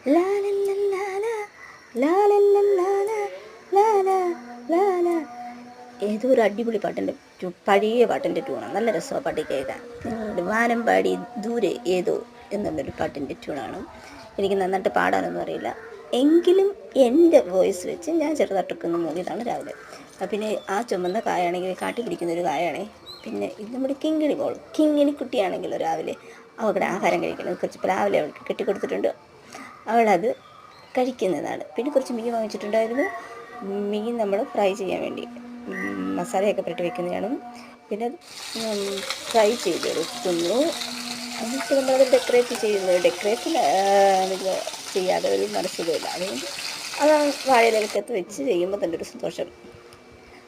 ലാ ലാ ലാ ലാ ലാ ലാ ലാ ലാ ലാ ലാ ലാ ലാ. ഏതോ ഒരു അടിപൊളി പാട്ടിൻ്റെ പഴയ പാട്ടിൻ്റെ ട്യൂണാണ്. നല്ല രസമാണ് പാട്ട് കേൾക്കാൻ. വാനം പാടി ദൂരെ ഏതോ എന്നുള്ളൊരു പാട്ടിൻ്റെ ട്യൂണാണ്. എനിക്ക് നന്നായിട്ട് പാടാനൊന്നും അറിയില്ല, എങ്കിലും എൻ്റെ വോയിസ് വെച്ച് ഞാൻ ചെറുതായിട്ടൊക്കെ ഒന്ന് മൂളിയതാണ് രാവിലെ. പിന്നെ ആ ചുമന്ന കായാണെങ്കിൽ കാട്ടി പിടിക്കുന്നൊരു കായാണേ. പിന്നെ ഇത് നമ്മുടെ കിങ്ങിണി മോൾ, കിങ്ങിണി കുട്ടിയാണെങ്കിലോ രാവിലെ അവളുടെ ആഹാരം കഴിക്കുന്നത് കുറച്ച് രാവിലെ അവൾക്ക് കെട്ടിക്കൊടുത്തിട്ടുണ്ട്. അവളത് കഴിക്കുന്നതാണ്. പിന്നെ കുറച്ച് മീൻ വാങ്ങിച്ചിട്ടുണ്ടായിരുന്നു. മീൻ നമ്മൾ ഫ്രൈ ചെയ്യാൻ വേണ്ടി മസാലയൊക്കെ പുരട്ടി വെക്കുന്നതാണ്. പിന്നെ ഫ്രൈ ചെയ്തെടുക്കുന്നു. എന്നിട്ട് നമ്മളത് ഡെക്കറേറ്റ് ചെയ്യുന്നത്, ഡെക്കറേറ്റ് ചെയ്യാതെ ഒരു മനസ്സുഖമില്ല. അതുകൊണ്ട് അത് വാഴയിലൊക്കെ വെച്ച് ചെയ്യുമ്പോൾ തന്നെ ഒരു സന്തോഷം.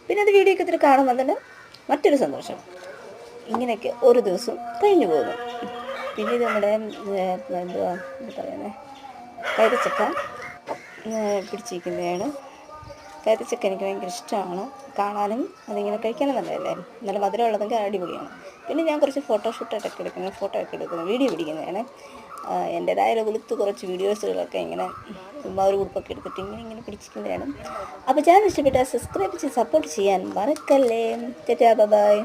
പിന്നെ അത് വീഡിയോ ഒക്കെ കാണുമ്പോൾ തന്നെ മറ്റൊരു സന്തോഷം. ഇങ്ങനെയൊക്കെ ഒരു ദിവസം കഴിഞ്ഞു പോകുന്നു. പിന്നെ ഇത് നമ്മുടെ എന്തുവാ പറയുന്നത്, കൈതച്ചക്ക പിടിച്ചിരിക്കുന്നതാണ്. കൈതച്ചക്ക എനിക്ക് ഭയങ്കര ഇഷ്ടമാണ്. കാണാനും അതിങ്ങനെ കഴിക്കാനും നല്ലതല്ലേ. നല്ല മധുരമുള്ളതൊക്കെ അടിപൊളിയാണ്. പിന്നെ ഞാൻ കുറച്ച് ഫോട്ടോ ഒക്കെ എടുക്കുന്നത്, വീഡിയോ പിടിക്കുന്നതാണ്. എൻ്റേതായ വെളുത്ത് കുറച്ച് വീഡിയോസുകളൊക്കെ ഇങ്ങനെ ചുമ്മാ ഒരു ഗ്രൂപ്പൊക്കെ എടുത്തിട്ട് ഇങ്ങനെ പിടിച്ചിരിക്കുന്നതാണ്. അപ്പോൾ ചാനൽ ഇഷ്ടപ്പെട്ടാൽ സബ്സ്ക്രൈബ് ചെയ്ത് സപ്പോർട്ട് ചെയ്യാൻ മറക്കല്ലേ. Tata bye.